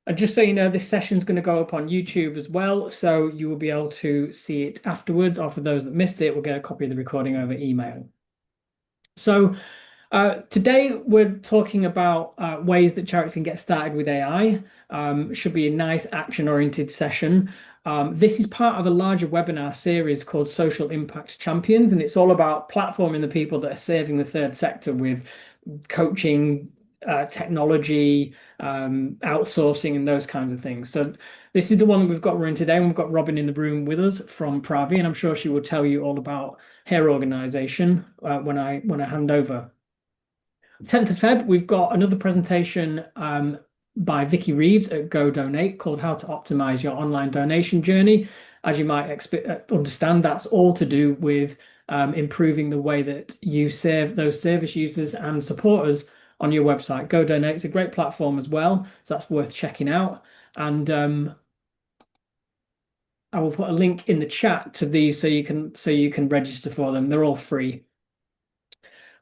And just so you know, this session's going to go up on YouTube as well, so you will be able to see it afterwards, or for those that missed it, we'll get a copy of the recording over email. So today we're talking about ways that charities can get started with AI. It should be a nice action-oriented session. This is part of a larger webinar series called Social Impact Champions, and it's all about platforming the people that are serving the third sector with coaching, technology, outsourcing, and those kinds of things. So this is the one that we've got running today, and we've got Robyn in the room with us from Pavi, and I'm sure she will tell you all about her organization when I hand over. 10th of Feb, we've got another presentation by Vicky Reeves at Go Donate called How to Optimize Your Online Donation Journey. As you might understand, that's all to do with improving the way that you serve those service users and supporters on your website. Go Donate is a great platform as well, so that's worth checking out. And I will put a link in the chat to these so you can register for them. They're all free.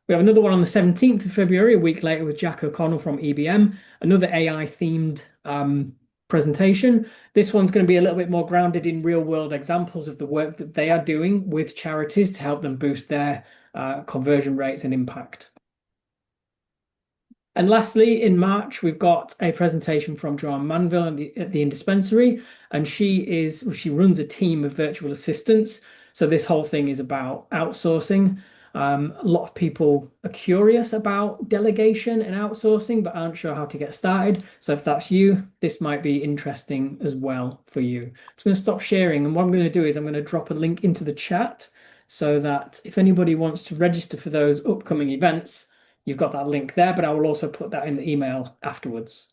We have another one on the 17th of February, a week later, with Jack O'Connell from EBM, another AI themed presentation. This one's going to be a little bit more grounded in real world examples of the work that they are doing with charities to help them boost their conversion rates and impact. And lastly, in March, we've got a presentation from Joanne Manville at the Indispensary, and she runs a team of virtual assistants. So this whole thing is about outsourcing. A lot of people are curious about delegation and outsourcing, but aren't sure how to get started. So if that's you, this might be interesting as well for you. I'm just going to stop sharing, and what I'm going to do is I'm going to drop a link into the chat so that if anybody wants to register for those upcoming events, you've got that link there, but I will also put that in the email afterwards.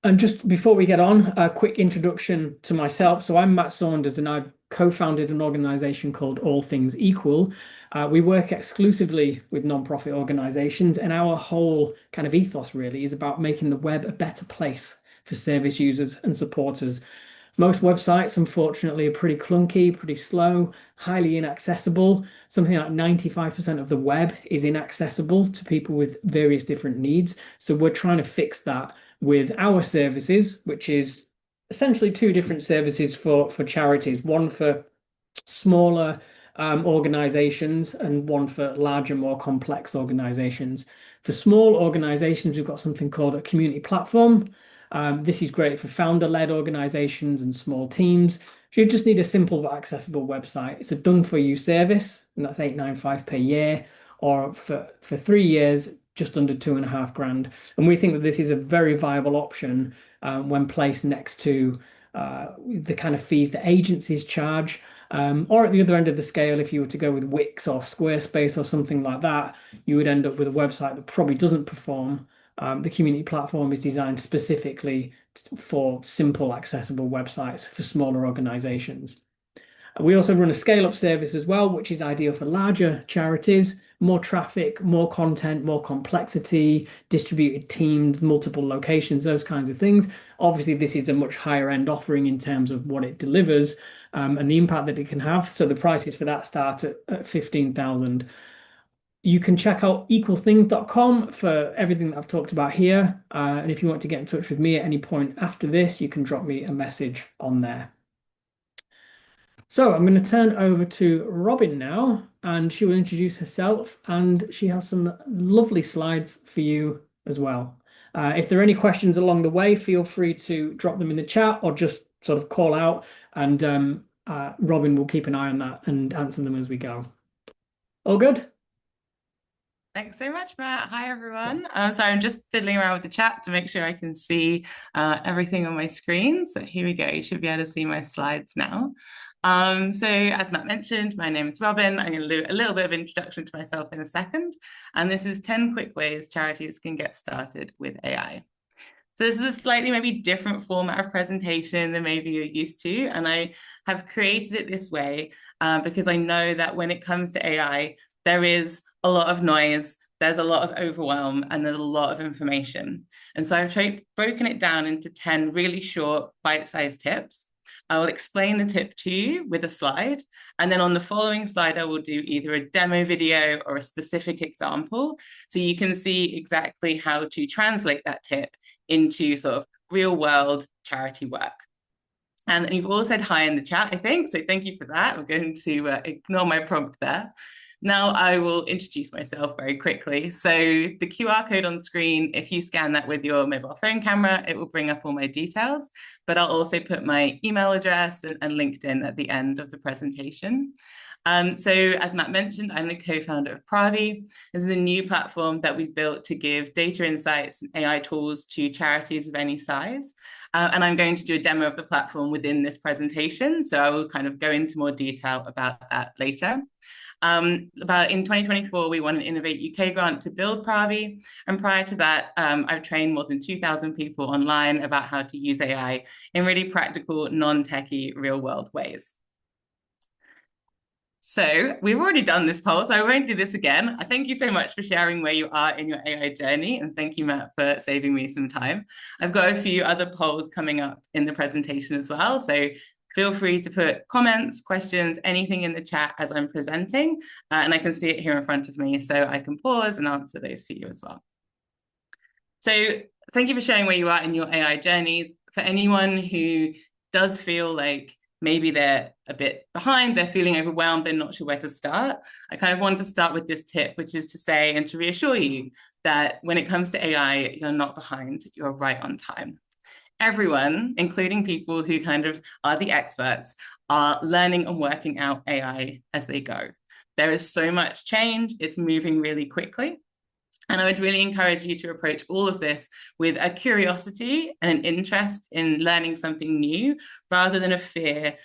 And just before we get on, a quick introduction to myself. So I'm Matt Saunders, and I've co-founded an organization called All Things Equal. We work exclusively with non-profit organizations, and our whole kind of ethos really is about making the web a better place for service users and supporters. Most websites, unfortunately, are pretty clunky, pretty slow, highly inaccessible. Something like 95% of the web is inaccessible to people with various different needs. So we're trying to fix that with our services, which is essentially two different services for charities, one for smaller organizations and one for larger, more complex organizations. For small organizations, we've got something called a community platform. This is great for founder-led organizations and small teams. You just need a simple but accessible website. It's a done-for-you service, and that's $8.95 per year, or for 3 years, just under 2.5 grand. And we think that this is a very viable option when placed next to the kind of fees that agencies charge. Or at the other end of the scale, if you were to go with Wix or Squarespace or something like that, you would end up with a website that probably doesn't perform. The community platform is designed specifically for simple, accessible websites for smaller organizations. We also run a scale-up service as well, which is ideal for larger charities, more traffic, more content, more complexity, distributed teams, multiple locations, those kinds of things. Obviously, this is a much higher end offering in terms of what it delivers and the impact that it can have. So the prices for that start at 15,000. You can check out equalthings.com for everything that I've talked about here. And if you want to get in touch with me at any point after this, you can drop me a message on there. So I'm going to turn over to Robyn now, and she will introduce herself, and she has some lovely slides for you as well. If there are any questions along the way, feel free to drop them in the chat or just sort of call out, and Robyn will keep an eye on that and answer them as we go. All good? Thanks so much, Matt. Hi, everyone. So I'm just fiddling around with the chat to make sure I can see everything on my screen. So here we go. You should be able to see my slides now. So as Matt mentioned, my name is Robyn. I'm going to do a little bit of introduction to myself in a second. And this is 10 quick ways charities can get started with AI. So this is a slightly maybe different format of presentation than maybe you're used to. And I have created it this way because I know that when it comes to AI, there is a lot of noise, there's a lot of overwhelm, and there's a lot of information. And so I've broken it down into 10 really short bite-sized tips I will explain the tip to you with a slide. And then on the following slide, I will do either a demo video or a specific example. So you can see exactly how to translate that tip into sort of real world charity work. And you've all said hi in the chat, I think. So thank you for that. I'm going to ignore my prompt there. Now I will introduce myself very quickly. So the QR code on screen, if you scan that with your mobile phone camera, it will bring up all my details, but I'll also put my email address and LinkedIn at the end of the presentation. So as Matt mentioned, I'm the co-founder of Pavi. This is a new platform that we've built to give data insights and AI tools to charities of any size. And I'm going to do a demo of the platform within this presentation. So I will kind of go into more detail about that later. About in 2024, we won an Innovate UK grant to build Pavi. And prior to that, I've trained more than 2,000 people online about how to use AI in really practical, non-techie, real-world ways. So we've already done this poll, so I won't do this again. I thank you so much for sharing where you are in your AI journey, and thank you, Matt, for saving me some time. I've got a few other polls coming up in the presentation as well, so feel free to put comments, questions, anything in the chat as I'm presenting, and I can see it here in front of me, so I can pause and answer those for you as well. So thank you for sharing where you are in your AI journeys. For anyone who does feel like maybe they're a bit behind, they're feeling overwhelmed, they're not sure where to start, I kind of want to start with this tip, which is to say and to reassure you that when it comes to AI, you're not behind, you're right on time. Everyone, including people who kind of are the experts, are learning and working out AI as they go. There is so much change, it's moving really quickly. And I would really encourage you to approach all of this with a curiosity and an interest in learning something new rather than a fear.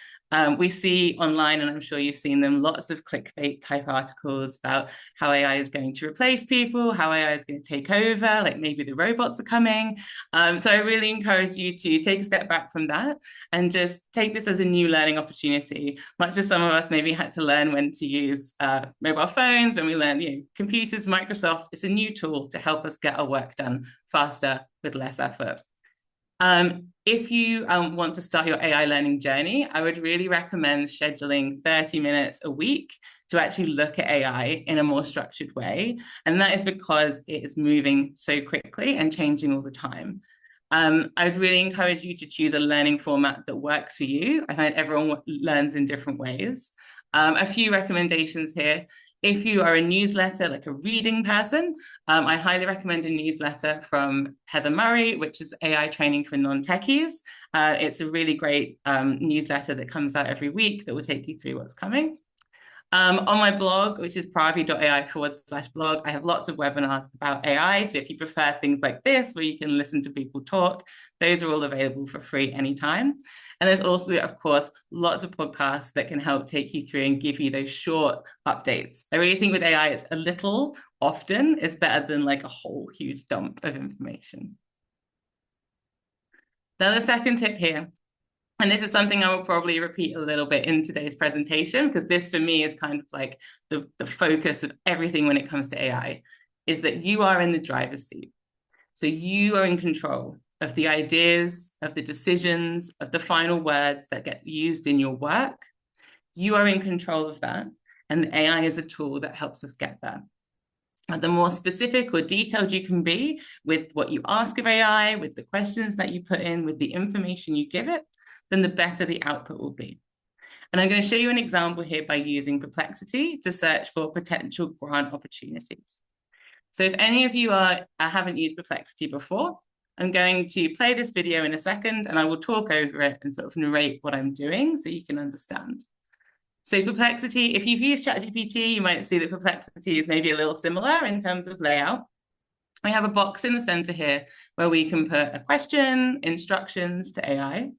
We see online, and I'm sure you've seen them, lots of clickbait type articles about how AI is going to replace people, how AI is going to take over, like maybe the robots are coming. So I really encourage you to take a step back from that and just take this as a new learning opportunity, much as some of us maybe had to learn when to use mobile phones, when we learned computers, Microsoft. It's a new tool to help us get our work done faster with less effort. If you want to start your AI learning journey, I would really recommend scheduling 30 minutes a week to actually look at AI in a more structured way. And that is because it is moving so quickly and changing all the time. I would really encourage you to choose a learning format that works for you. I find everyone learns in different ways. A few recommendations here. If you are a newsletter, like a reading person, I highly recommend a newsletter from Heather Murray, which is AI training for non-techies. It's a really great newsletter that comes out every week that will take you through what's coming. On my blog, which is Pavi.ai/blog, I have lots of webinars about AI. So if you prefer things like this, where you can listen to people talk, those are all available for free anytime. And there's also, of course, lots of podcasts that can help take you through and give you those short updates. I really think with AI, it's a little often is better than like a whole huge dump of information. Now, the second tip here, and this is something I will probably repeat a little bit in today's presentation, because this for me is kind of like the focus of everything when it comes to AI, is that you are in the driver's seat. So you are in control of the ideas, of the decisions, of the final words that get used in your work. You are in control of that. And AI is a tool that helps us get there. And the more specific or detailed you can be with what you ask of AI, with the questions that you put in, with the information you give it, then the better the output will be. And I'm going to show you an example here by using Perplexity to search for potential grant opportunities. So if any of you haven't used Perplexity before, I'm going to play this video in a second and I will talk over it and sort of narrate what I'm doing so you can understand. So Perplexity, if you've used ChatGPT, you might see that Perplexity is maybe a little similar in terms of layout. We have a box in the center here where we can put a question, instructions to AI.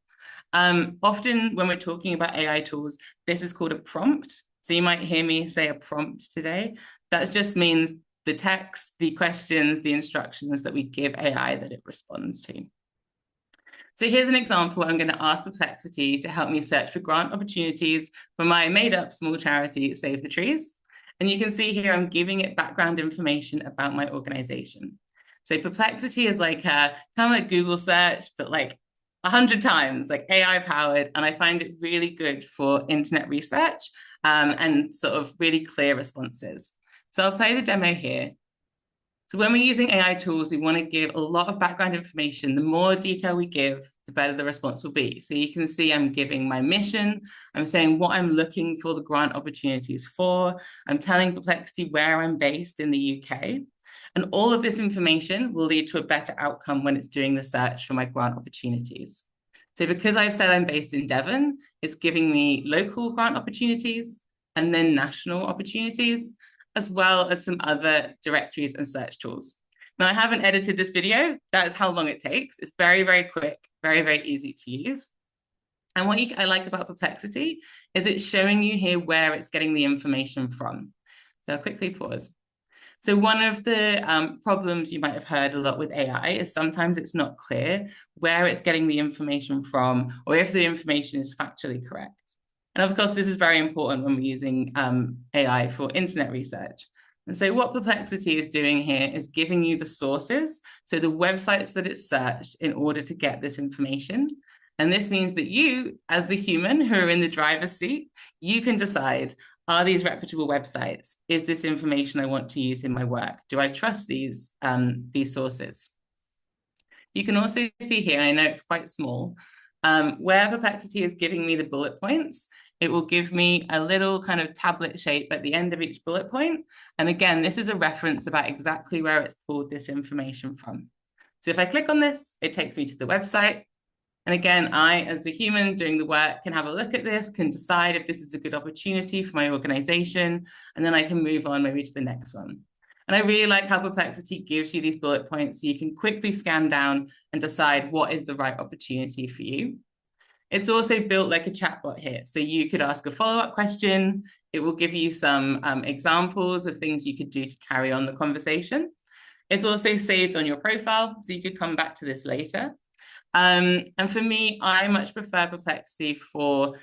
Often when we're talking about AI tools, this is called a prompt. So you might hear me say a prompt today. That just means the text, the questions, the instructions that we give AI that it responds to. So here's an example. I'm going to ask Perplexity to help me search for grant opportunities for my made-up small charity, Save the Trees. And you can see here I'm giving it background information about my organization. So Perplexity is like kind of like Google search, but like 100 times, like AI powered, and I find it really good for internet research and sort of really clear responses. So I'll play the demo here. So when we're using AI tools, we want to give a lot of background information. The more detail we give, the better the response will be. So you can see I'm giving my mission. I'm saying what I'm looking for the grant opportunities for. I'm telling Perplexity where I'm based in the UK. And all of this information will lead to a better outcome when it's doing the search for my grant opportunities. So because I've said I'm based in Devon, it's giving me local grant opportunities and then national opportunities, as well as some other directories and search tools. Now, I haven't edited this video. That is how long it takes. It's very, very quick, very, very easy to use. And what I like about Perplexity is it's showing you here where it's getting the information from. So I'll quickly pause. So one of the problems you might have heard a lot with AI is sometimes it's not clear where it's getting the information from or if the information is factually correct. And of course, this is very important when we're using AI for internet research. And so what Perplexity is doing here is giving you the sources, so the websites that it's searched in order to get this information. And this means that you, as the human who are in the driver's seat, you can decide, are these reputable websites? Is this information I want to use in my work? Do I trust these sources? You can also see here, I know it's quite small, where Perplexity is giving me the bullet points, it will give me a little kind of tablet shape at the end of each bullet point. And again, this is a reference about exactly where it's pulled this information from. So if I click on this, it takes me to the website. And again, I, as the human doing the work, can have a look at this, can decide if this is a good opportunity for my organization, and then I can move on maybe to the next one. And I really like how Perplexity gives you these bullet points so you can quickly scan down and decide what is the right opportunity for you. It's also built like a chatbot here. So you could ask a follow-up question. It will give you some examples of things you could do to carry on the conversation. It's also saved on your profile, so you could come back to this later. And for me, I much prefer Perplexity for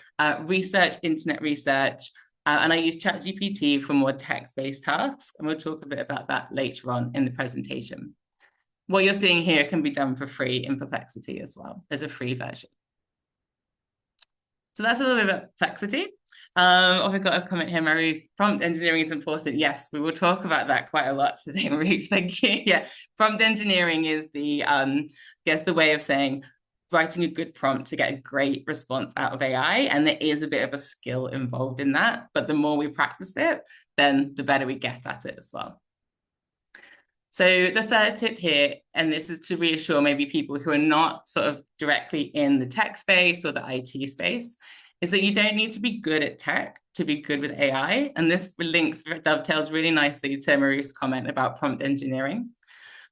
research, internet research, and I use ChatGPT for more text-based tasks. And we'll talk a bit about that later on in the presentation. What you're seeing here can be done for free in Perplexity as well. There's a free version. So that's a little bit about Perplexity. I've got a comment here, Ruth. Prompt engineering is important. Yes, we will talk about that quite a lot today, Ruth. Thank you. Yeah, prompt engineering is the, I guess, the way of saying writing a good prompt to get a great response out of AI. And there is a bit of a skill involved in that. But the more we practice it, then the better we get at it as well. So the third tip here, and this is to reassure maybe people who are not sort of directly in the tech space or the IT space, is that you don't need to be good at tech to be good with AI. And this dovetails really nicely to Marie's comment about prompt engineering.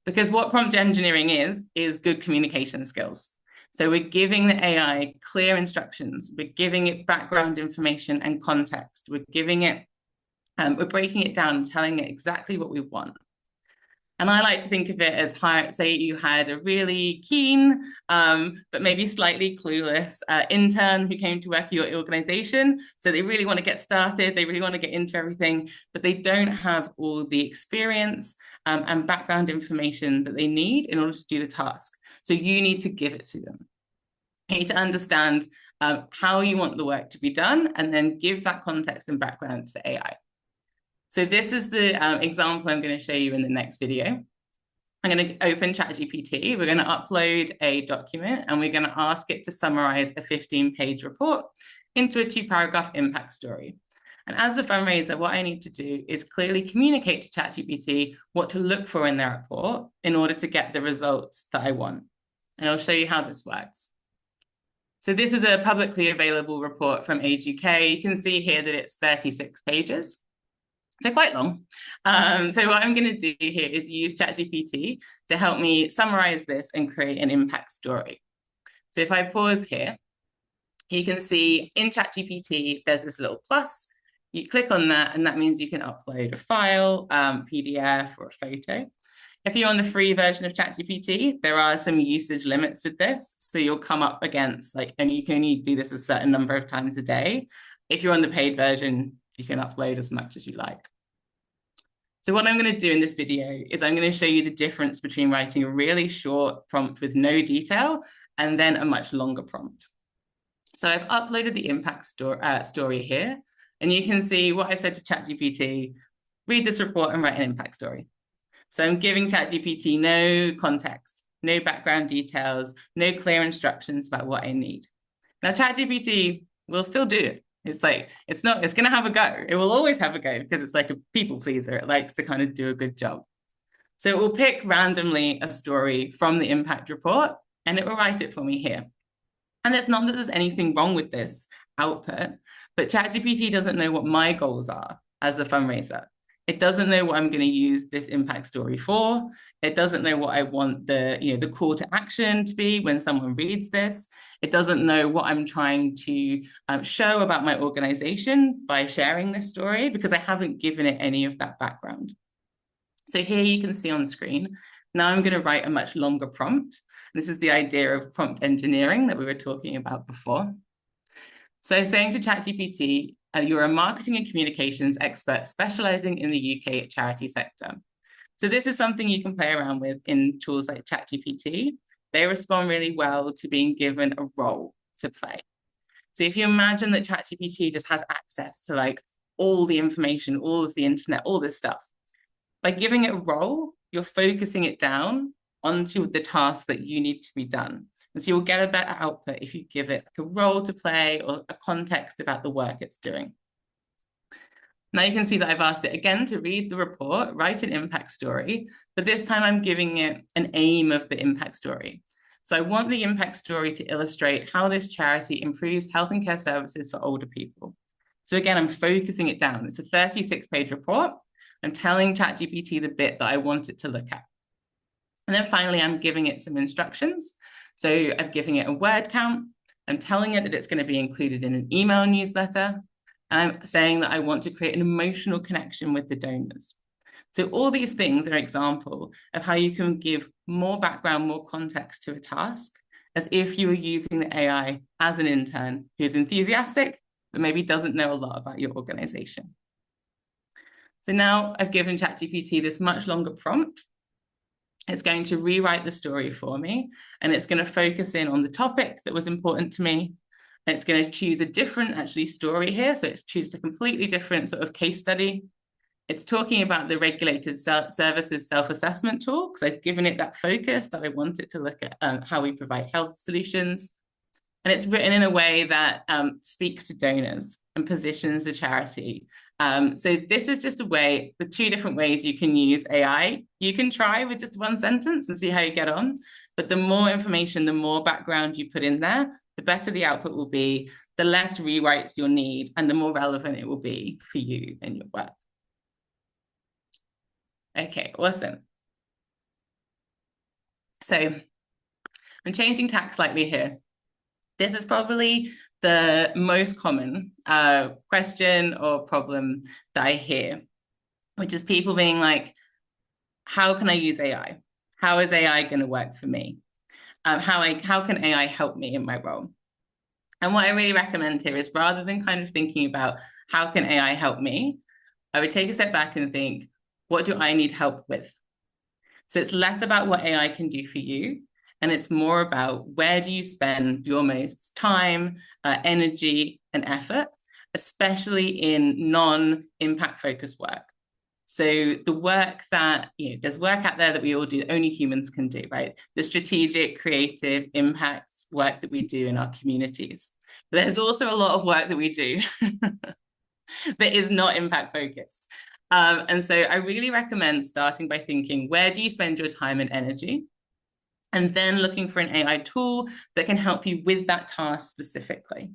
Because what prompt engineering is good communication skills. So we're giving the AI clear instructions. We're giving it background information and context. We're giving it, we're breaking it down and telling it exactly what we want. And I like to think of it as, say you had a really keen, but maybe slightly clueless intern who came to work at your organization. So they really want to get started. They really want to get into everything, but they don't have all the experience and background information that they need in order to do the task. So you need to give it to them. You need to understand how you want the work to be done and then give that context and background to the AI. So this is the example I'm going to show you in the next video. I'm going to open ChatGPT. We're going to upload a document and we're going to ask it to summarize a 15-page report into a 2-paragraph impact story. And as the fundraiser, what I need to do is clearly communicate to ChatGPT what to look for in their report in order to get the results that I want. And I'll show you how this works. So this is a publicly available report from Age UK. You can see here that it's 36 pages. They're quite long. So what I'm going to do here is use ChatGPT to help me summarize this and create an impact story. So if I pause here, you can see in ChatGPT, there's this little plus. You click on that, and that means you can upload a file, PDF, or a photo. If you're on the free version of ChatGPT, there are some usage limits with this. So you'll come up against, and you can only do this a certain number of times a day. If you're on the paid version, you can upload as much as you like. So what I'm going to do in this video is I'm going to show you the difference between writing a really short prompt with no detail and then a much longer prompt. So I've uploaded the impact story here, and you can see what I've said to ChatGPT: read this report and write an impact story. So I'm giving ChatGPT no context, no background details, no clear instructions about what I need. Now, ChatGPT will still do it. It's going to have a go. It will always have a go because it's like a people pleaser. It likes to kind of do a good job. So it will pick randomly a story from the impact report and it will write it for me here. And it's not that there's anything wrong with this output, but ChatGPT doesn't know what my goals are as a fundraiser. It doesn't know what I'm going to use this impact story for. It doesn't know what I want the call to action to be when someone reads this. It doesn't know what I'm trying to show about my organization by sharing this story, because I haven't given it any of that background. So here you can see on screen, now I'm going to write a much longer prompt. This is the idea of prompt engineering that we were talking about before. So saying to ChatGPT, you're a marketing and communications expert specializing in the UK charity sector. So this is something you can play around with in tools like ChatGPT. They respond really well to being given a role to play. So if you imagine that ChatGPT just has access to like all the information, all of the internet, all this stuff, by giving it a role, you're focusing it down onto the task that you need to be done. And so you'll get a better output if you give it like a role to play or a context about the work it's doing. Now you can see that I've asked it again to read the report, write an impact story, but this time I'm giving it an aim of the impact story. So I want the impact story to illustrate how this charity improves health and care services for older people. So again, I'm focusing it down. It's a 36-page report. I'm telling ChatGPT the bit that I want it to look at. And then finally, I'm giving it some instructions. So I'm giving it a word count. I'm telling it that it's going to be included in an email newsletter. And I'm saying that I want to create an emotional connection with the donors. So all these things are an example of how you can give more background, more context to a task, as if you were using the AI as an intern who's enthusiastic, but maybe doesn't know a lot about your organization. So now I've given ChatGPT this much longer prompt. It's going to rewrite the story for me, and it's going to focus in on the topic that was important to me. And it's going to choose a different story here. So it's choosing a completely different sort of case study. It's talking about the regulated services self-assessment tool, because I've given it that focus that I want it to look at how we provide health solutions. And it's written in a way that speaks to donors and positions the charity. So this is just the two different ways you can use AI. You can try with just one sentence and see how you get on. But the more information, the more background you put in there, the better the output will be, the less rewrites you'll need, and the more relevant it will be for you and your work. Okay, awesome. So I'm changing tack slightly here. This is probably the most common question or problem that I hear, which is people being like, how can I use AI? How is AI going to work for me? How can AI help me in my role? And what I really recommend here is, rather than kind of thinking about how can AI help me, I would take a step back and think, what do I need help with? So it's less about what AI can do for you, and it's more about where do you spend your most time, energy, and effort, especially in non-impact focused work. So the work that, there's work out there that we all do that only humans can do, right? The strategic, creative, impact work that we do in our communities. But there's also a lot of work that we do that is not impact focused. And so I really recommend starting by thinking, where do you spend your time and energy? And then looking for an AI tool that can help you with that task specifically.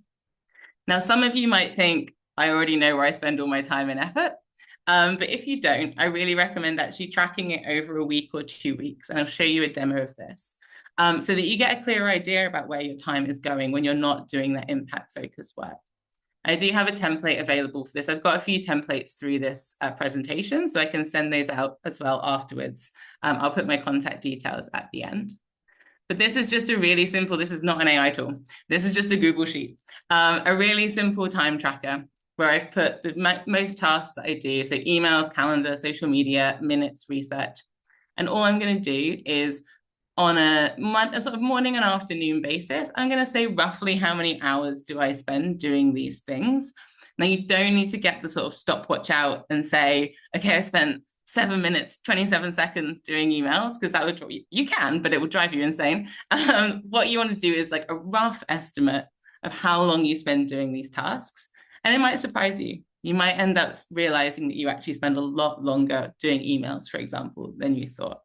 Now, some of you might think, I already know where I spend all my time and effort. But if you don't, I really recommend actually tracking it over a week or 2 weeks. And I'll show you a demo of this so that you get a clear idea about where your time is going when you're not doing that impact focused work. I do have a template available for this. I've got a few templates through this presentation, so I can send those out as well afterwards. I'll put my contact details at the end. But this is just a really simple, this is not an AI tool. This is just a Google Sheet, a really simple time tracker where I've put the most tasks that I do, so emails, calendar, social media, minutes, research. And all I'm going to do is on a sort of morning and afternoon basis, I'm going to say roughly how many hours do I spend doing these things. Now, you don't need to get the sort of stopwatch out and say, okay, I spent 7 minutes, 27 seconds doing emails, because that would, you can, but it would drive you insane. What you want to do is like a rough estimate of how long you spend doing these tasks. And it might surprise you. You might end up realizing that you actually spend a lot longer doing emails, for example, than you thought.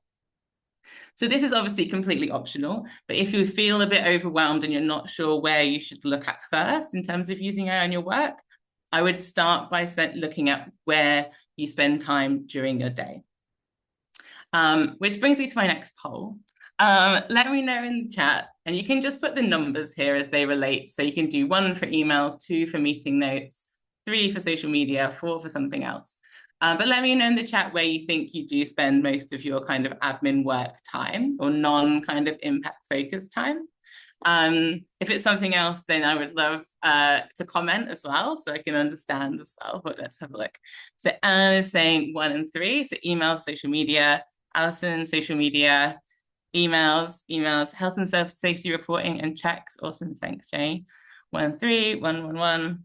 So this is obviously completely optional, but if you feel a bit overwhelmed and you're not sure where you should look at first in terms of using AI in your work, I would start by looking at where you spend time during your day. Which brings me to my next poll. Let me know in the chat, and you can just put the numbers here as they relate. So you can do 1 for emails, 2 for meeting notes, 3 for social media, 4 for something else. But let me know in the chat where you think you do spend most of your kind of admin work time or non-kind of impact focused time. If it's something else, then I would love to comment as well, so I can understand as well. But let's have a look. So Anne is saying 1 and 3. So emails, social media. Alison, social media. Emails, health and safety reporting and checks. Awesome, thanks, Jay. 1 and 3, 1, 1, 1,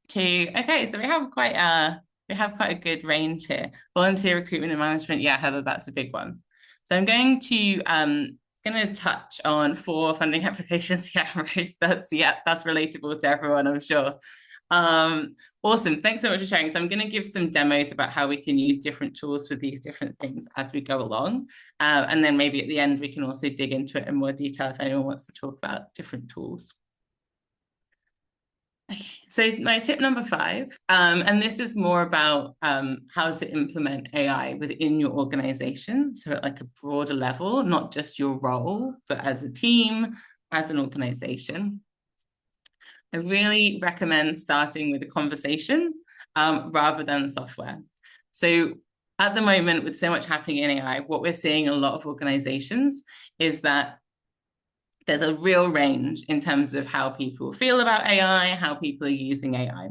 2. Okay, so we have quite a good range here. Volunteer recruitment and management. Yeah, Heather, that's a big one. So I'm going to touch on 4 funding applications. Yeah, right. That's relatable to everyone, I'm sure. Awesome. Thanks so much for sharing. So I'm going to give some demos about how we can use different tools for these different things as we go along. And then maybe at the end, we can also dig into it in more detail if anyone wants to talk about different tools. Okay, so my tip number 5, and this is more about how to implement AI within your organization. So at like a broader level, not just your role, but as a team, as an organization. I really recommend starting with a conversation rather than software. So at the moment, with so much happening in AI, what we're seeing in a lot of organizations is that there's a real range in terms of how people feel about AI, how people are using AI.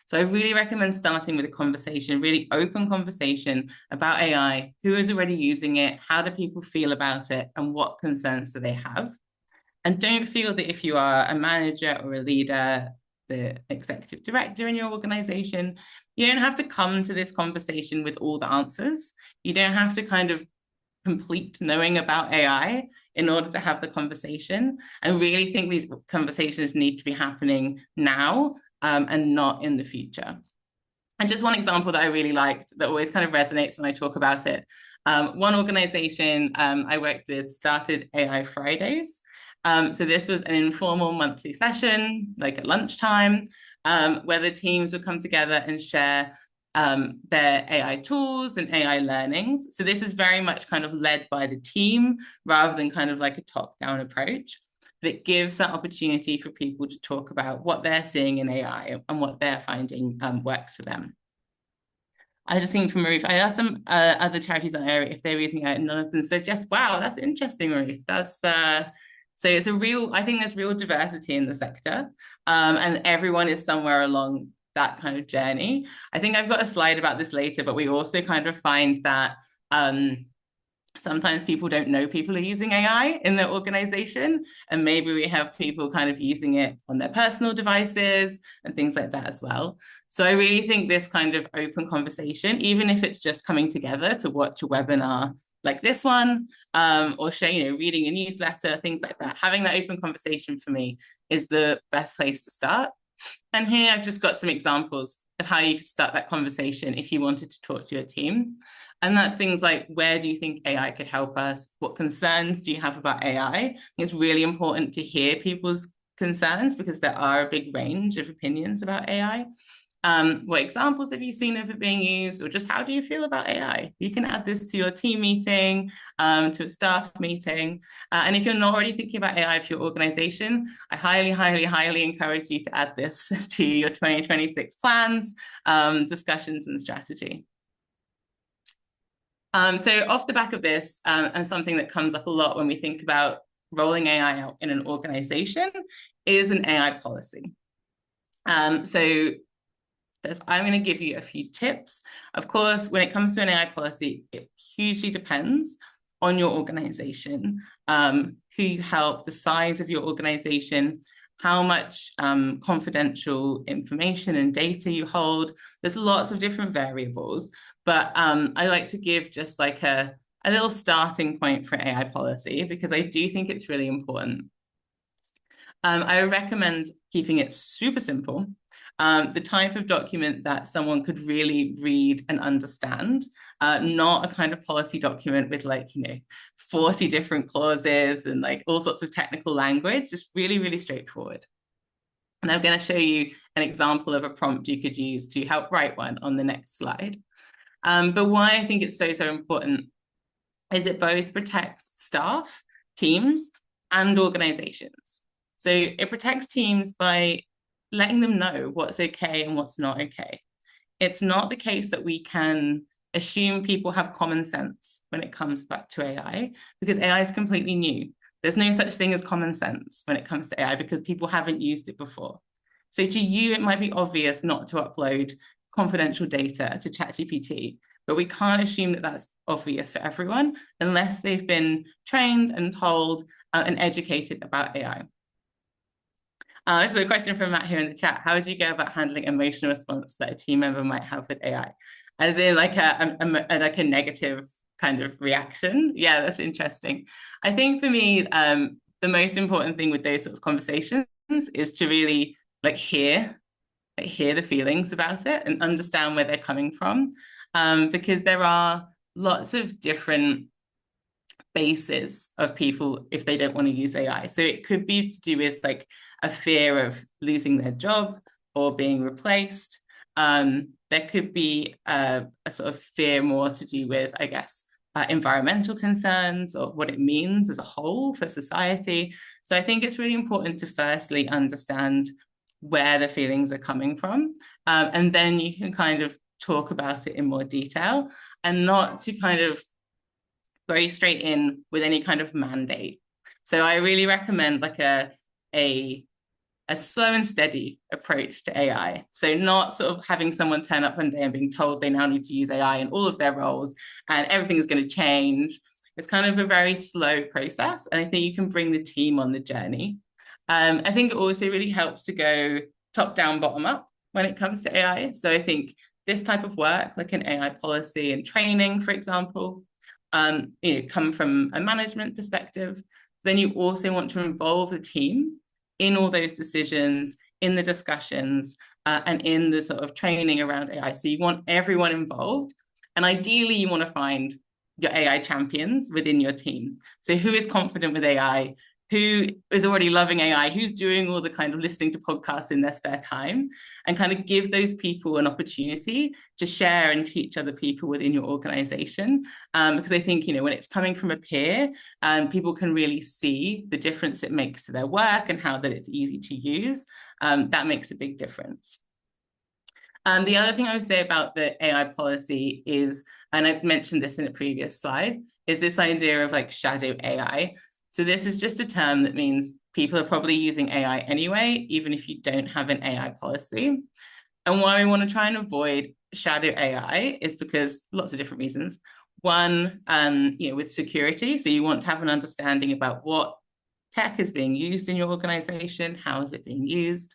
So I really recommend starting with a conversation, really open conversation about AI, who is already using it, how do people feel about it, and what concerns do they have. And don't feel that if you are a manager or a leader, the executive director in your organization, you don't have to come to this conversation with all the answers. You don't have to kind of complete knowing about AI in order to have the conversation. I really think these conversations need to be happening now and not in the future. And just one example that I really liked that always kind of resonates when I talk about it. One organization I worked with started AI Fridays. So this was an informal monthly session, like at lunchtime, where the teams would come together and share their AI tools and AI learnings. So this is very much kind of led by the team rather than kind of like a top-down approach. But it gives that opportunity for people to talk about what they're seeing in AI and what they're finding works for them. I just think from Marif, I asked some other charities in the area if they're using it, and none of them said, yes, wow, that's interesting, Marif. That's so it's I think there's real diversity in the sector, and everyone is somewhere along that kind of journey. I think I've got a slide about this later, but we also kind of find that sometimes people don't know people are using AI in their organization, and maybe we have people kind of using it on their personal devices and things like that as well. So I really think this kind of open conversation, even if it's just coming together to watch a webinar like this one, or share, reading a newsletter, things like that, having that open conversation for me is the best place to start. And here I've just got some examples of how you could start that conversation if you wanted to talk to your team. And that's things like, where do you think AI could help us? What concerns do you have about AI? It's really important to hear people's concerns because there are a big range of opinions about AI. What examples have you seen of it being used, or just how do you feel about AI? You can add this to your team meeting, to a staff meeting. And if you're not already thinking about AI for your organization, I highly, highly, highly encourage you to add this to your 2026 plans, discussions, and strategy. So off the back of this, and something that comes up a lot when we think about rolling AI out in an organization is an AI policy. So this. I'm going to give you a few tips. Of course, when it comes to an AI policy, it hugely depends on your organization, who you help, the size of your organization, how much confidential information and data you hold. There's lots of different variables, but I like to give just like a little starting point for AI policy because I do think it's really important. I recommend keeping it super simple, the type of document that someone could really read and understand, not a kind of policy document with like, 40 different clauses and like all sorts of technical language, just really, really straightforward. And I'm going to show you an example of a prompt you could use to help write one on the next slide. But why I think it's so, so important is it both protects staff, teams, and organizations. So it protects teams by letting them know what's okay and what's not okay. It's not the case that we can assume people have common sense when it comes back to AI, because AI is completely new. There's no such thing as common sense when it comes to AI because people haven't used it before. So to you, it might be obvious not to upload confidential data to ChatGPT, but we can't assume that that's obvious for everyone unless they've been trained and told and educated about AI. So a question from Matt here in the chat: how do you go about handling emotional response that a team member might have with AI? As in like a negative kind of reaction? Yeah, that's interesting. I think for me, the most important thing with those sort of conversations is to really like hear the feelings about it and understand where they're coming from, because there are lots of different bases of people if they don't want to use AI. So it could be to do with like a fear of losing their job or being replaced. There could be a sort of fear more to do with, I guess, environmental concerns or what it means as a whole for society. So I think it's really important to firstly understand where the feelings are coming from. And then you can kind of talk about it in more detail and not to kind of go straight in with any kind of mandate. So I really recommend like a slow and steady approach to AI. So not sort of having someone turn up one day and being told they now need to use AI in all of their roles and everything is going to change. It's kind of a very slow process. And I think you can bring the team on the journey. I think it also really helps to go top down, bottom up when it comes to AI. So I think this type of work, like an AI policy and training, for example, come from a management perspective. Then you also want to involve the team in all those decisions, in the discussions, and in the sort of training around AI. So you want everyone involved. And ideally, you want to find your AI champions within your team. So who is confident with AI? Who is already loving AI, who's doing all the kind of listening to podcasts in their spare time, and kind of give those people an opportunity to share and teach other people within your organization. Because I think, when it's coming from a peer, people can really see the difference it makes to their work and how that it's easy to use. That makes a big difference. The other thing I would say about the AI policy is, and I've mentioned this in a previous slide, is this idea of like shadow AI. So this is just a term that means people are probably using AI anyway, even if you don't have an AI policy. And why we want to try and avoid shadow AI is because lots of different reasons. One, with security. So you want to have an understanding about what tech is being used in your organization, how is it being used.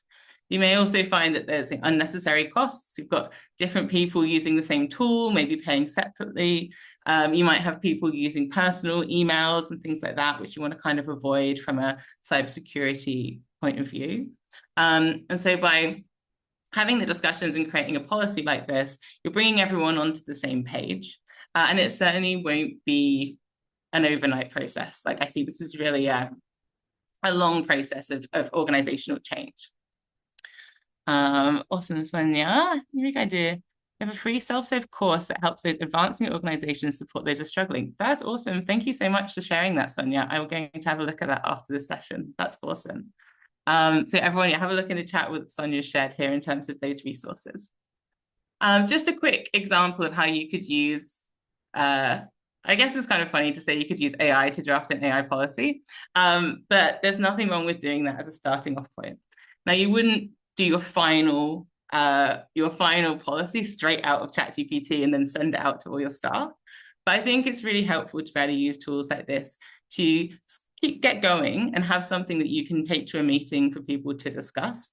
You may also find that there's unnecessary costs. You've got different people using the same tool, maybe paying separately. You might have people using personal emails and things like that, which you want to kind of avoid from a cybersecurity point of view. And so by having the discussions and creating a policy like this, you're bringing everyone onto the same page. And it certainly won't be an overnight process. Like I think this is really a long process of organizational change. Awesome, Sonia. You're going to have a free self-serve course that helps those advancing organizations support those who are struggling. That's awesome. Thank you so much for sharing that, Sonia. I'm going to have a look at that after the session. That's awesome. So everyone, have a look in the chat with Sonia shared here in terms of those resources. Just a quick example of how you could use, I guess it's kind of funny to say you could use AI to draft an AI policy, but there's nothing wrong with doing that as a starting off point. Now, you wouldn't do your final your final policy straight out of ChatGPT and then send it out to all your staff. But I think it's really helpful to be able to use tools like this to get going and have something that you can take to a meeting for people to discuss.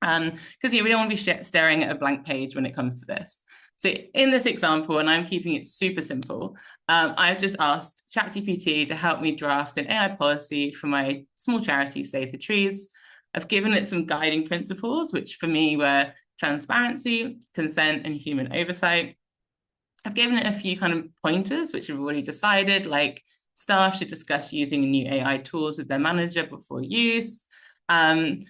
Because we don't want to be staring at a blank page when it comes to this. So in this example, and I'm keeping it super simple, I've just asked ChatGPT to help me draft an AI policy for my small charity, Save the Trees. I've given it some guiding principles, which for me were transparency, consent, and human oversight. I've given it a few kind of pointers, which I've already decided, like staff should discuss using new AI tools with their manager before use. And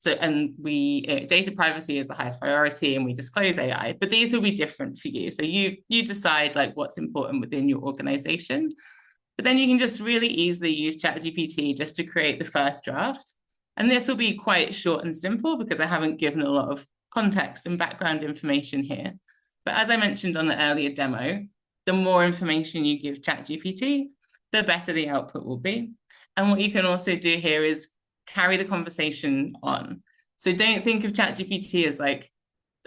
data privacy is the highest priority, and we disclose AI, but these will be different for you. So you decide like what's important within your organization, but then you can just really easily use ChatGPT just to create the first draft. And this will be quite short and simple because I haven't given a lot of context and background information here. But as I mentioned on the earlier demo, the more information you give ChatGPT, the better the output will be. And what you can also do here is carry the conversation on. So don't think of ChatGPT as like,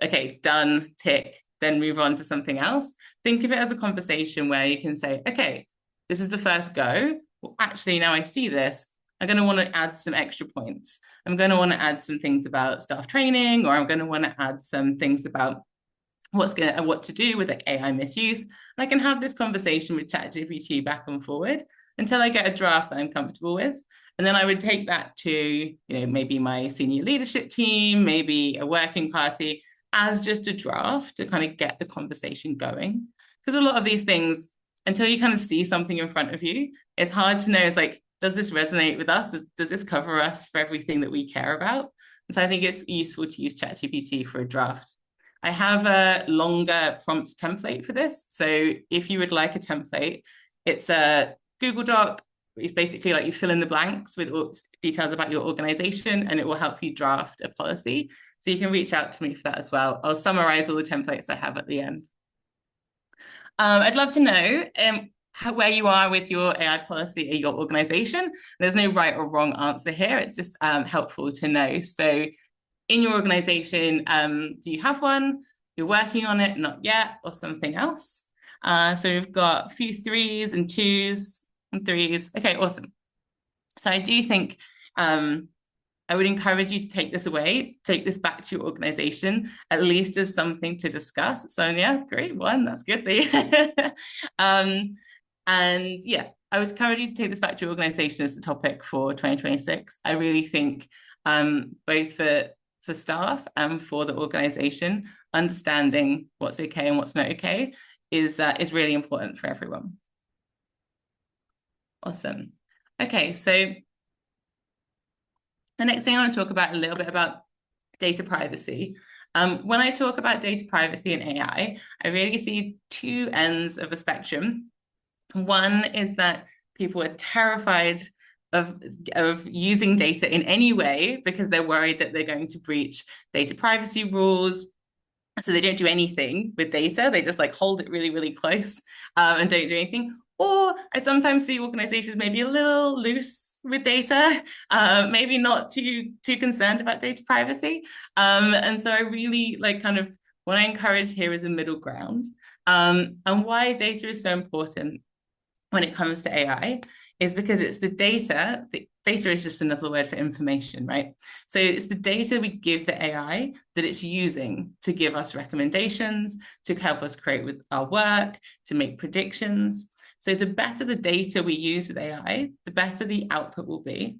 okay, done, tick, then move on to something else. Think of it as a conversation where you can say, okay, this is the first go. Well, actually, now I see this, I'm going to want to add some extra points. I'm going to want to add some things about staff training, or I'm going to want to add some things about what to do with like AI misuse. And I can have this conversation with ChatGPT back and forward until I get a draft that I'm comfortable with. And then I would take that to, maybe my senior leadership team, maybe a working party, as just a draft to kind of get the conversation going. Because a lot of these things, until you kind of see something in front of you, it's hard to know, it's like, does this resonate with us? Does this cover us for everything that we care about? And so I think it's useful to use ChatGPT for a draft. I have a longer prompt template for this. So if you would like a template, it's a Google Doc. It's basically like you fill in the blanks with details about your organization, and it will help you draft a policy. So you can reach out to me for that as well. I'll summarize all the templates I have at the end. I'd love to know where you are with your AI policy at your organization. There's no right or wrong answer here. It's just helpful to know. So in your organization, do you have one? You're working on it, not yet, or something else? So we've got a few 3s and 2s and 3s. Okay, awesome. So I do think I would encourage you to take this back to your organization, at least as something to discuss. Sonia, great one, that's good. And yeah, I would encourage you to take this back to your organization as a topic for 2026. I really think both for staff and for the organization, understanding what's okay and what's not okay is really important for everyone. Awesome. Okay, so the next thing I want to talk about a little bit about data privacy. When I talk about data privacy and AI, I really see two ends of a spectrum. One is that people are terrified of using data in any way because they're worried that they're going to breach data privacy rules. So they don't do anything with data. They just like hold it really, really close and don't do anything. Or I sometimes see organizations maybe a little loose with data, maybe not too concerned about data privacy. And so I really kind of what I encourage here is a middle ground. And why data is so important when it comes to AI is because it's the data. The data is just another word for information, right? So it's the data we give the AI that it's using to give us recommendations, to help us create with our work, to make predictions. So the better the data we use with AI, the better the output will be.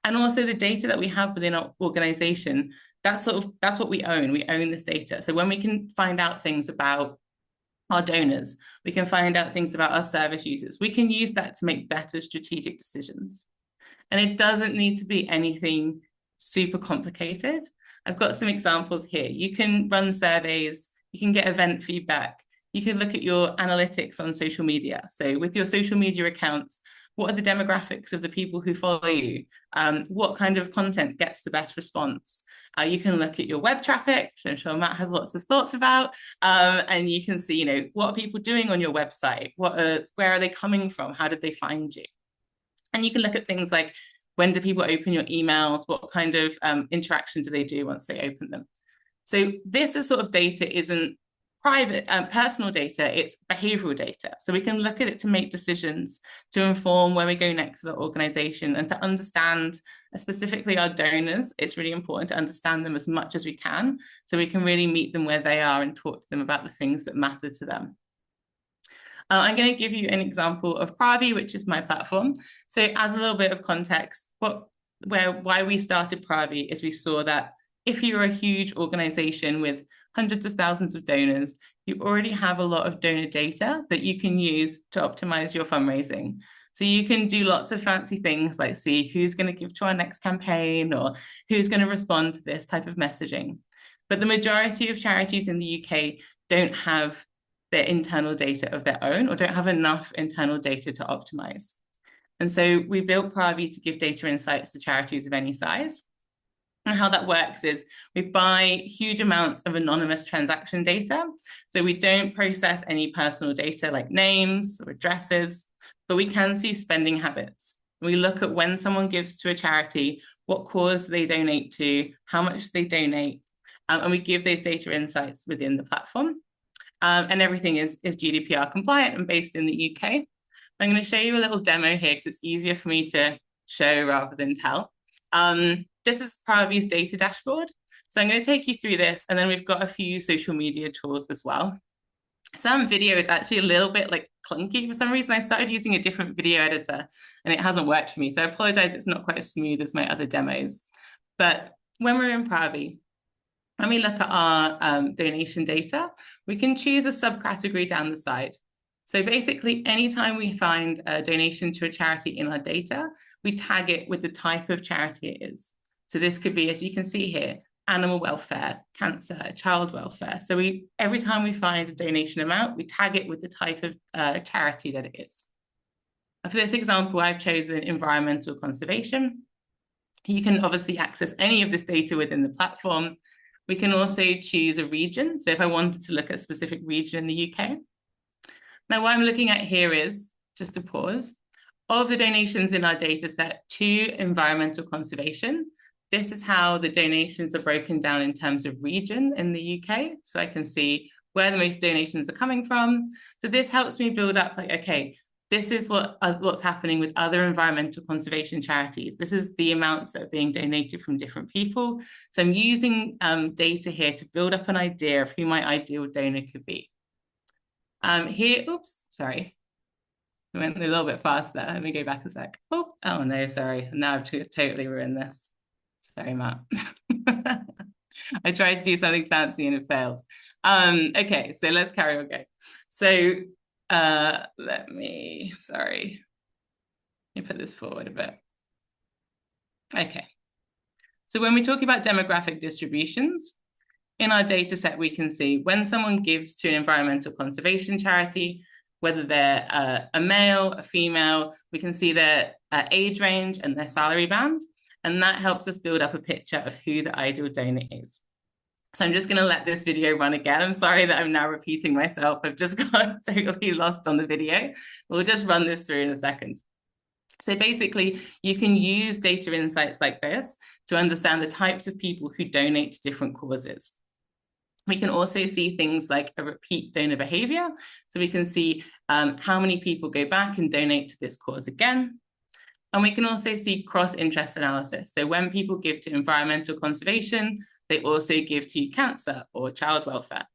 And also the data that we have within our organization, that's what we own. We own this data. So when we can find out things about our donors, we can find out things about our service users, we can use that to make better strategic decisions. And it doesn't need to be anything super complicated. I've got some examples here. You can run surveys, you can get event feedback, you can look at your analytics on social media. So with your social media accounts, what are the demographics of the people who follow you? What kind of content gets the best response? You can look at your web traffic, which I'm sure Matt has lots of thoughts about, and you can see, what are people doing on your website? Where are they coming from? How did they find you? And you can look at things like, when do people open your emails? What kind of interaction do they do once they open them? So this is sort of data isn't private, personal data, it's behavioral data. So we can look at it to make decisions, to inform where we go next with the organization, and to understand specifically our donors. It's really important to understand them as much as we can, so we can really meet them where they are and talk to them about the things that matter to them. I'm going to give you an example of Pavi, which is my platform. So as a little bit of context, why we started Pavi is we saw that if you're a huge organization with hundreds of thousands of donors, you already have a lot of donor data that you can use to optimize your fundraising. So you can do lots of fancy things like see who's going to give to our next campaign or who's going to respond to this type of messaging. But the majority of charities in the UK don't have their internal data of their own or don't have enough internal data to optimize. And so we built Pavi to give data insights to charities of any size. And how that works is we buy huge amounts of anonymous transaction data. So we don't process any personal data like names or addresses, but we can see spending habits. We look at when someone gives to a charity, what cause they donate to, how much they donate, and we give those data insights within the platform. And everything is GDPR compliant and based in the UK. I'm going to show you a little demo here because it's easier for me to show rather than tell. This is Pavi's data dashboard. So I'm going to take you through this, and then we've got a few social media tools as well. Some video is actually a little bit like clunky. For some reason, I started using a different video editor and it hasn't worked for me. So I apologize, it's not quite as smooth as my other demos. But when we're in Pavi, when we look at our donation data, we can choose a subcategory down the side. So basically, anytime we find a donation to a charity in our data, we tag it with the type of charity it is. So this could be, as you can see here, animal welfare, cancer, child welfare. So every time we find a donation amount, we tag it with the type of charity that it is. For this example, I've chosen environmental conservation. You can obviously access any of this data within the platform. We can also choose a region. So if I wanted to look at a specific region in the UK. Now, what I'm looking at here is, just to pause, of the donations in our data set to environmental conservation. This is how the donations are broken down in terms of region in the UK. So I can see where the most donations are coming from. So this helps me build up like, okay, this is what's happening with other environmental conservation charities. This is the amounts that are being donated from different people. So I'm using data here to build up an idea of who my ideal donor could be. Here, oops, sorry. I went a little bit fast there. Let me go back a sec. Oh no, sorry. Now I've totally ruined this. Sorry, Matt. I tried to do something fancy and it failed. Okay, so let's carry on going. So let me put this forward a bit. Okay. So when we're talking about demographic distributions, in our data set, we can see when someone gives to an environmental conservation charity, whether they're a male, a female, we can see their age range and their salary band. And that helps us build up a picture of who the ideal donor is. So I'm just going to let this video run again. I'm sorry that I'm now repeating myself. I've just got totally lost on the video. We'll just run this through in a second. So basically, you can use data insights like this to understand the types of people who donate to different causes. We can also see things like a repeat donor behavior. So we can see how many people go back and donate to this cause again. And we can also see cross-interest analysis. So when people give to environmental conservation, they also give to cancer or child welfare.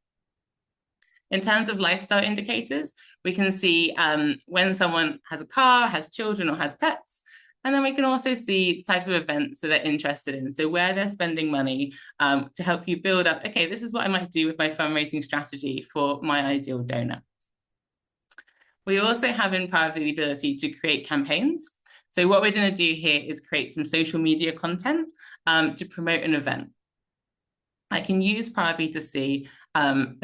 In terms of lifestyle indicators, we can see when someone has a car, has children, or has pets. And then we can also see the type of events that they're interested in. So where they're spending money to help you build up, okay, this is what I might do with my fundraising strategy for my ideal donor. We also have in Pavi the ability to create campaigns. So what we're going to do here is create some social media content to promote an event. I can use Pavi to see,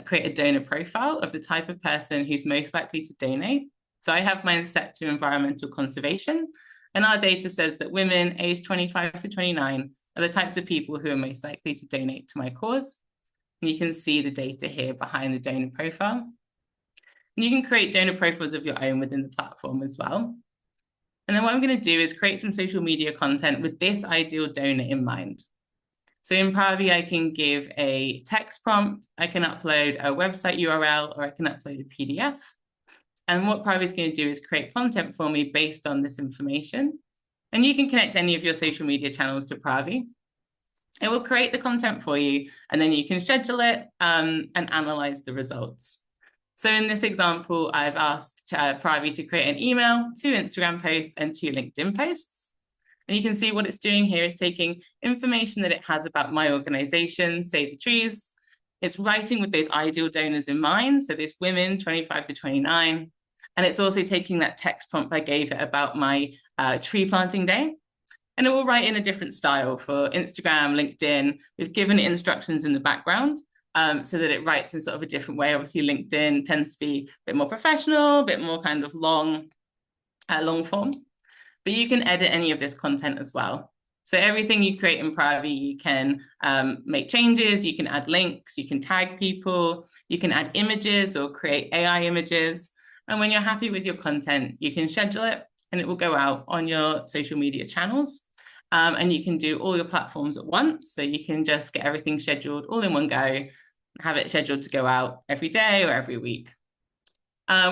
create a donor profile of the type of person who's most likely to donate. So I have mine set to environmental conservation. And our data says that women aged 25 to 29 are the types of people who are most likely to donate to my cause. And you can see the data here behind the donor profile. And you can create donor profiles of your own within the platform as well. And then what I'm going to do is create some social media content with this ideal donor in mind. So in Pavi, I can give a text prompt, I can upload a website URL, or I can upload a PDF. And what Pavi is going to do is create content for me based on this information. And you can connect any of your social media channels to Pavi. It will create the content for you, and then you can schedule it and analyze the results. So in this example, I've asked Pavi to create an email, 2 Instagram posts, and 2 LinkedIn posts. And you can see what it's doing here is taking information that it has about my organization, Save the Trees. It's writing with those ideal donors in mind, so these women 25 to 29. And it's also taking that text prompt I gave it about my tree planting day. And it will write in a different style for Instagram, LinkedIn. We've given it instructions in the background so that it writes in sort of a different way. Obviously, LinkedIn tends to be a bit more professional, a bit more kind of long form. But you can edit any of this content as well. So everything you create in Pavi, you can make changes, you can add links, you can tag people, you can add images or create AI images. And when you're happy with your content, you can schedule it and it will go out on your social media channels. And you can do all your platforms at once. So you can just get everything scheduled all in one go, have it scheduled to go out every day or every week.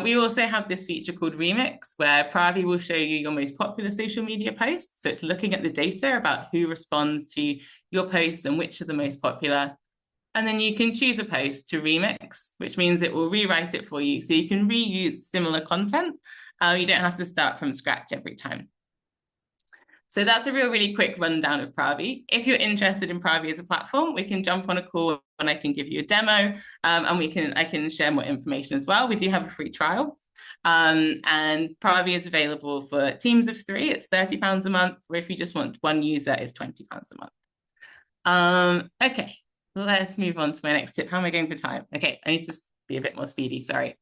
We also have this feature called Remix, where Pavi will show you your most popular social media posts. So it's looking at the data about who responds to your posts and which are the most popular. And then you can choose a post to remix, which means it will rewrite it for you. So you can reuse similar content. You don't have to start from scratch every time. So that's a really quick rundown of Pavi. If you're interested in Pavi as a platform, we can jump on a call and I can give you a demo and I can share more information as well. We do have a free trial. And Pavi is available for teams of 3. It's £30 a month, or if you just want one user, it's £20 a month. Okay, let's move on to my next tip. How am I going for time? Okay, I need to be a bit more speedy, sorry.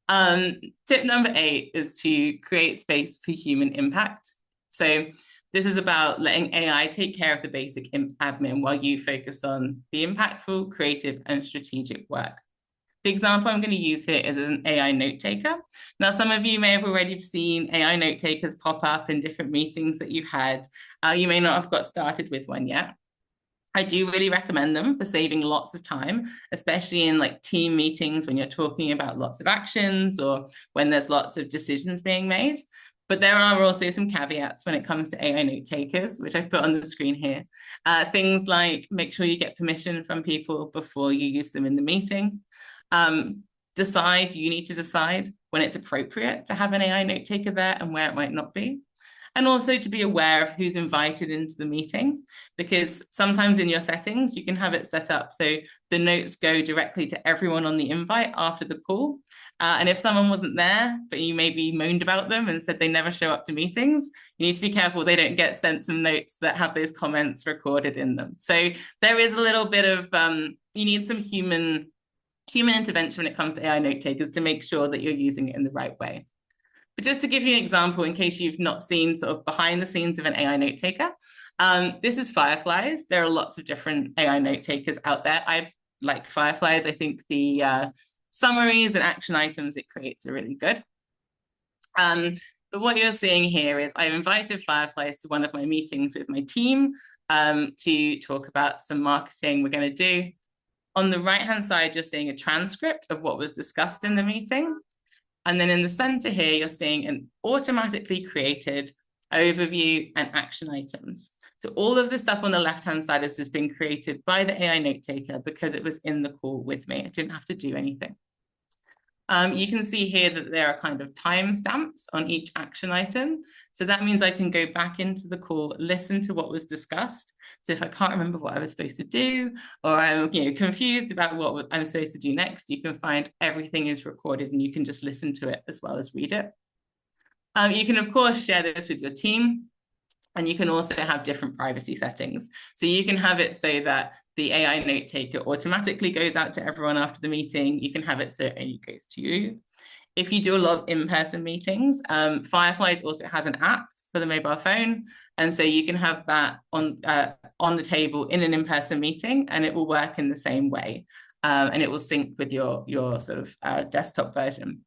Tip number 8 is to create space for human impact. So this is about letting AI take care of the basic admin while you focus on the impactful, creative, and strategic work. The example I'm going to use here is an AI note taker. Now, some of you may have already seen AI note takers pop up in different meetings that you've had. You may not have got started with one yet. I do really recommend them for saving lots of time, especially in like team meetings when you're talking about lots of actions or when there's lots of decisions being made. But there are also some caveats when it comes to AI note takers, which I've put on the screen here. Things like make sure you get permission from people before you use them in the meeting. You need to decide when it's appropriate to have an AI note taker there and where it might not be. And also to be aware of who's invited into the meeting, because sometimes in your settings, you can have it set up so the notes go directly to everyone on the invite after the call. And if someone wasn't there, but you maybe moaned about them and said they never show up to meetings, you need to be careful they don't get sent some notes that have those comments recorded in them. So there is a little bit of, you need some human intervention when it comes to AI note takers to make sure that you're using it in the right way. But just to give you an example, in case you've not seen sort of behind the scenes of an AI note taker, this is Fireflies. There are lots of different AI note takers out there. I like Fireflies. I think the summaries and action items it creates are really good. But what you're seeing here is I've invited Fireflies to one of my meetings with my team to talk about some marketing we're going to do. On the right-hand side, you're seeing a transcript of what was discussed in the meeting. And then in the center here, you're seeing an automatically created overview and action items. So all of the stuff on the left-hand side has just been created by the AI note taker because it was in the call with me. I didn't have to do anything. You can see here that there are kind of timestamps on each action item. So that means I can go back into the call, listen to what was discussed. So if I can't remember what I was supposed to do, or I'm confused about what I'm supposed to do next, you can find everything is recorded and you can just listen to it as well as read it. You can, of course, share this with your team. And you can also have different privacy settings. So you can have it so that the AI note taker automatically goes out to everyone after the meeting. You can have it so it only goes to you. If you do a lot of in-person meetings, Fireflies also has an app for the mobile phone. And so you can have that on the table in an in-person meeting, and it will work in the same way. And it will sync with your sort of desktop version.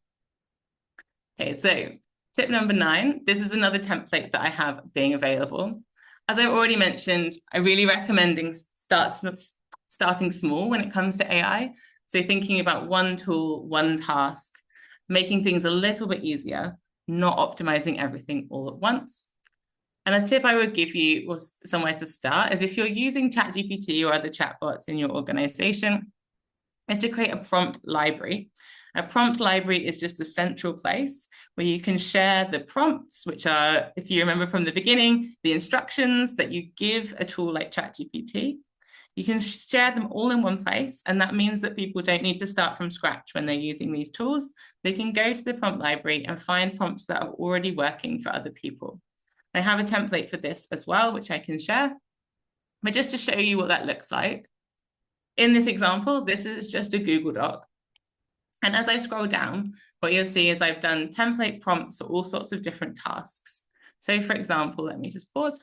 Okay, so tip number 9, this is another template that I have being available. As I already mentioned, I really recommend starting small when it comes to AI. So thinking about one tool, one task, making things a little bit easier, not optimizing everything all at once. And a tip I would give you, or somewhere to start, is if you're using ChatGPT or other chatbots in your organization, is to create a prompt library. A prompt library is just a central place where you can share the prompts, which are, if you remember from the beginning, the instructions that you give a tool like ChatGPT. You can share them all in one place, and that means that people don't need to start from scratch when they're using these tools. They can go to the prompt library and find prompts that are already working for other people. I have a template for this as well, which I can share. But just to show you what that looks like, in this example, this is just a Google Doc. And as I scroll down, what you'll see is I've done template prompts for all sorts of different tasks. So for example, let me just pause.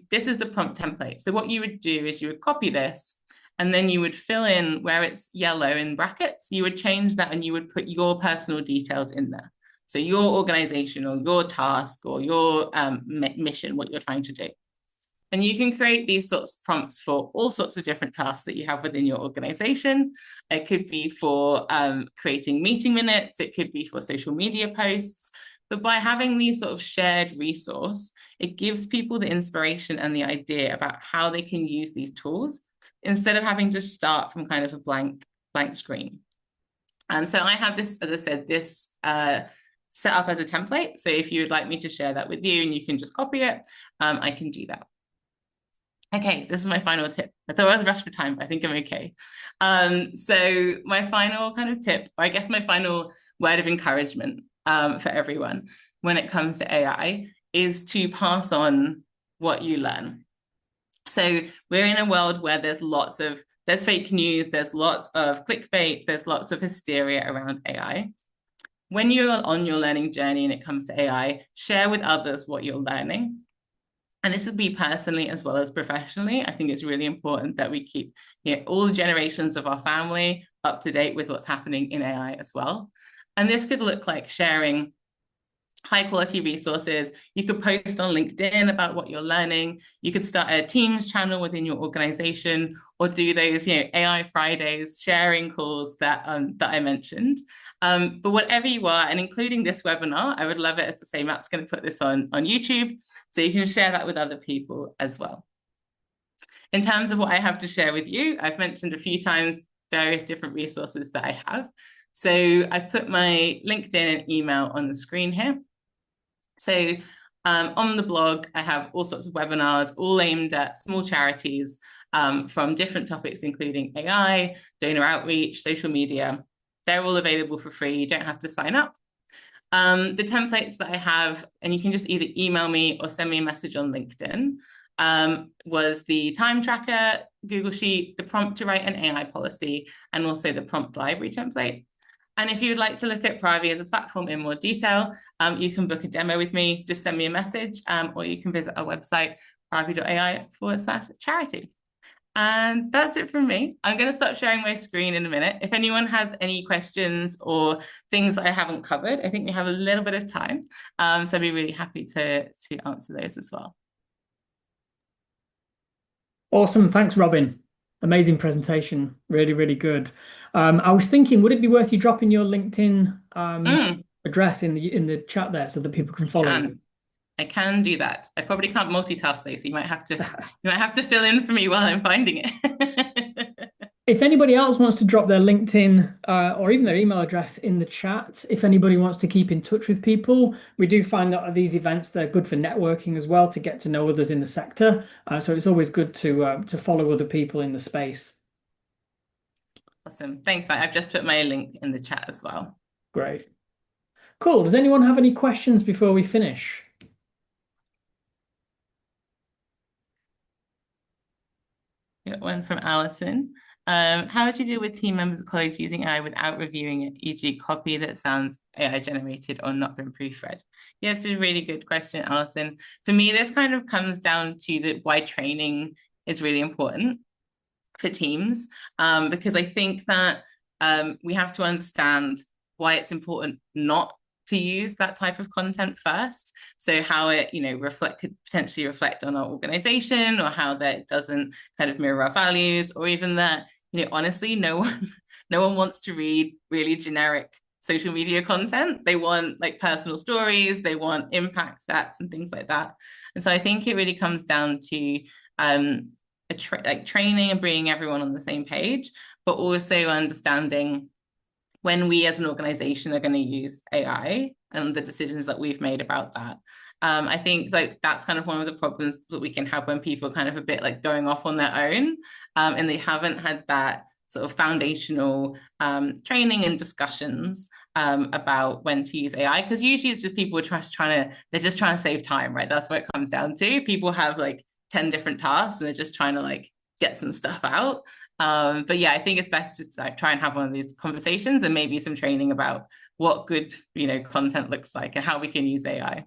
This is the prompt template. So what you would do is you would copy this, and then you would fill in where it's yellow in brackets. You would change that and you would put your personal details in there. So your organization or your task or your mission, what you're trying to do. And you can create these sorts of prompts for all sorts of different tasks that you have within your organization. It could be for creating meeting minutes. It could be for social media posts. But by having these sort of shared resource, it gives people the inspiration and the idea about how they can use these tools instead of having to start from kind of a blank screen. So I have this, as I said, this set up as a template. So if you would like me to share that with you and you can just copy it, I can do that. Okay, this is my final tip. I thought I was rushed for time, but I think I'm okay. So my final kind of tip, or I guess my final word of encouragement for everyone when it comes to AI is to pass on what you learn. So we're in a world where there's fake news, there's lots of clickbait, there's lots of hysteria around AI. When you're on your learning journey and it comes to AI, share with others what you're learning. And this would be personally as well as professionally. I think it's really important that we keep all the generations of our family up to date with what's happening in AI as well. And this could look like sharing high quality resources. You could post on LinkedIn about what you're learning. You could start a Teams channel within your organization, or do those AI Fridays sharing calls that I mentioned. But whatever you are, and including this webinar, I would love it if to say Matt's going to put this on YouTube, so you can share that with other people as well. In terms of what I have to share with you, I've mentioned a few times various different resources that I have. So I've put my LinkedIn and email on the screen here. So on the blog, I have all sorts of webinars, all aimed at small charities from different topics, including AI, donor outreach, social media. They're all available for free. You don't have to sign up. The templates that I have, and you can just either email me or send me a message on LinkedIn, was the time tracker, Google Sheet, the prompt to write an AI policy, and also the prompt library template. And if you would like to look at Pavi as a platform in more detail, you can book a demo with me, just send me a message, or you can visit our website, Pavi.ai/charity. And that's it from me. I'm going to stop sharing my screen in a minute. If anyone has any questions or things that I haven't covered, I think we have a little bit of time. So I'd be really happy to answer those as well. Awesome. Thanks, Robyn. Amazing presentation. Really, really good. I was thinking, would it be worth you dropping your LinkedIn address in the chat there so that people can follow you? I can do that. I probably can't multitask these. You might have to fill in for me while I'm finding it. If anybody else wants to drop their LinkedIn or even their email address in the chat, if anybody wants to keep in touch with people, we do find that at these events they're good for networking as well, to get to know others in the sector. So it's always good to follow other people in the space. Awesome. Thanks, Matt. I've just put my link in the chat as well. Great. Cool. Does anyone have any questions before we finish? Got one from Alison. How would you deal with team members or colleagues using AI without reviewing it, e.g. copy that sounds AI generated or not been proofread? Yes, it's a really good question, Alison. For me, this kind of comes down to why training is really important for teams, because I think that we have to understand why it's important not to use that type of content first. So how it, could potentially reflect on our organization, or how that it doesn't kind of mirror our values, or even that, honestly, no one wants to read really generic social media content. They want like personal stories, they want impact stats and things like that. And so I think it really comes down to training and bringing everyone on the same page, but also understanding when we as an organization are going to use AI and the decisions that we've made about that. I think like that's kind of one of the problems that we can have when people are kind of a bit like going off on their own, and they haven't had that sort of foundational training and discussions about when to use AI. Because usually it's just people they're just trying to save time, right? That's what it comes down to. People have like 10 different tasks and they're just trying to like get some stuff out. But yeah, I think it's best just to like try and have one of these conversations, and maybe some training about what good, content looks like and how we can use AI.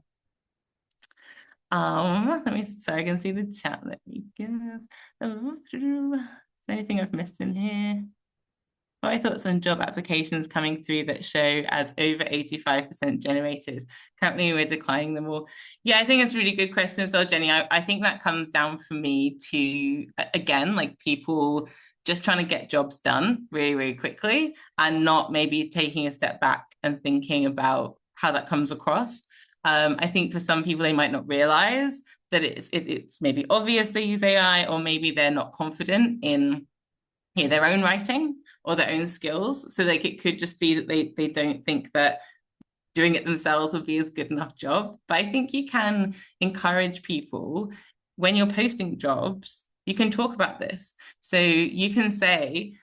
So I can see the chat. Let me guess. Is there anything I've missed in here? What are your thoughts on job applications coming through that show as over 85% generated? Currently, we're declining them all. Yeah, I think it's a really good question as well, Jenny. I think that comes down for me to, again, like people just trying to get jobs done really, really quickly, and not maybe taking a step back and thinking about how that comes across. I think for some people, they might not realize that it's maybe obvious they use AI, or maybe they're not confident in their own writing or their own skills. So like it could just be that they don't think that doing it themselves would be as good enough job. But I think you can encourage people when you're posting jobs, you can talk about this. So you can say,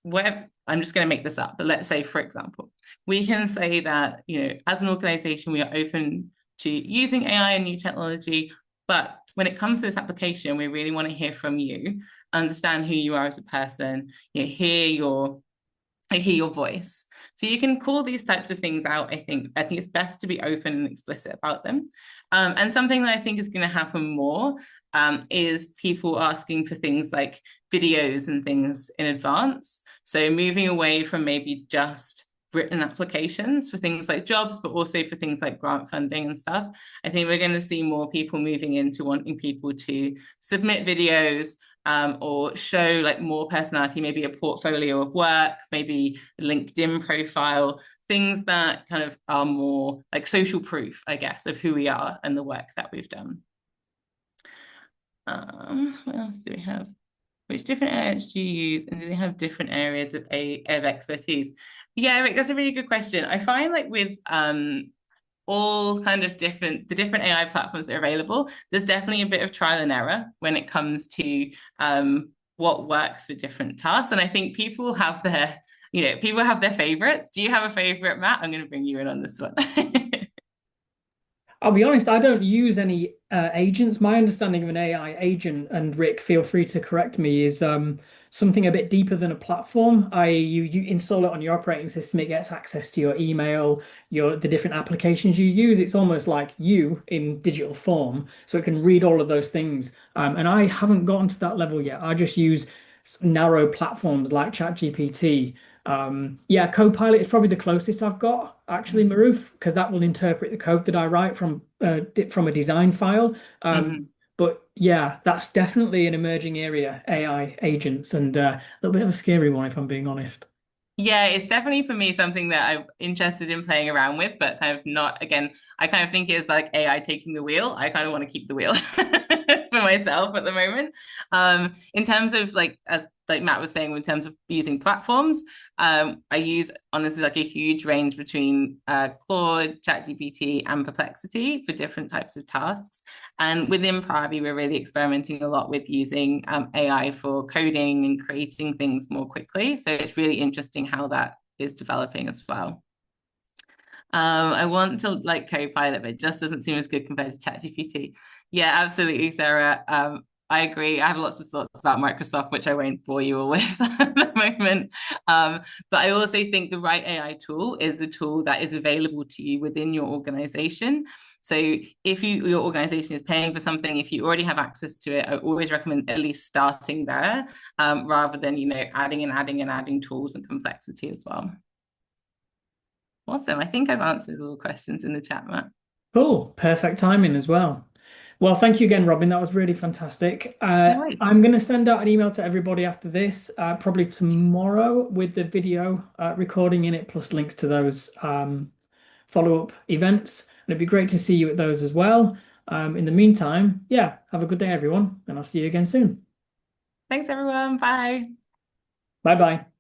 where I'm just going to make this up, but let's say, for example, we can say that, as an organization, we are open to using AI and new technology, but when it comes to this application, we really want to hear from you, understand who you are as a person, hear your voice. So you can call these types of things out. I think it's best to be open and explicit about them. And something that I think is going to happen more is people asking for things like videos and things in advance. So moving away from maybe just written applications for things like jobs, but also for things like grant funding and stuff. I think we're going to see more people moving into wanting people to submit videos, or show like more personality, maybe a portfolio of work, maybe a LinkedIn profile, things that kind of are more like social proof, I guess, of who we are and the work that we've done. What else do we have? Which different areas do you use, and do they have different areas of expertise? Yeah, Rick, that's a really good question. I find like with all kind of the different AI platforms that are available, there's definitely a bit of trial and error when it comes to what works for different tasks. And I think people have their favorites. Do you have a favorite, Matt? I'm going to bring you in on this one. I'll be honest, I don't use any agents. My understanding of an AI agent, and Rick, feel free to correct me, is something a bit deeper than a platform. You install it on your operating system, it gets access to your email, the different applications you use. It's almost like you in digital form, so it can read all of those things. And I haven't gotten to that level yet. I just use narrow platforms like ChatGPT. Yeah, Copilot is probably the closest I've got, actually, Maruf, because that will interpret the code that I write from a design file. Mm-hmm. But yeah, that's definitely an emerging area, AI agents, and a little bit of a scary one, if I'm being honest. Yeah, it's definitely for me something that I'm interested in playing around with, but kind of not, again, I kind of think it's like AI taking the wheel. I kind of want to keep the wheel for myself at the moment. In terms of as like Matt was saying, in terms of using platforms, I use honestly like a huge range between Claude, ChatGPT, and Perplexity for different types of tasks. And within Pavi, we're really experimenting a lot with using AI for coding and creating things more quickly. So it's really interesting how that is developing as well. I want to like Copilot, but it just doesn't seem as good compared to ChatGPT. Yeah, absolutely, Sarah. I agree. I have lots of thoughts about Microsoft, which I won't bore you all with at the moment. But I also think the right AI tool is a tool that is available to you within your organization. So if your organization is paying for something, if you already have access to it, I always recommend at least starting there, rather than adding and adding and adding tools and complexity as well. Awesome. I think I've answered all the questions in the chat, Matt. Cool. Perfect timing as well. Well, thank you again, Robyn. That was really fantastic. No worries. I'm going to send out an email to everybody after this, probably tomorrow, with the video recording in it, plus links to those follow-up events. And it'd be great to see you at those as well. In the meantime, yeah, have a good day, everyone, and I'll see you again soon. Thanks, everyone. Bye. Bye bye.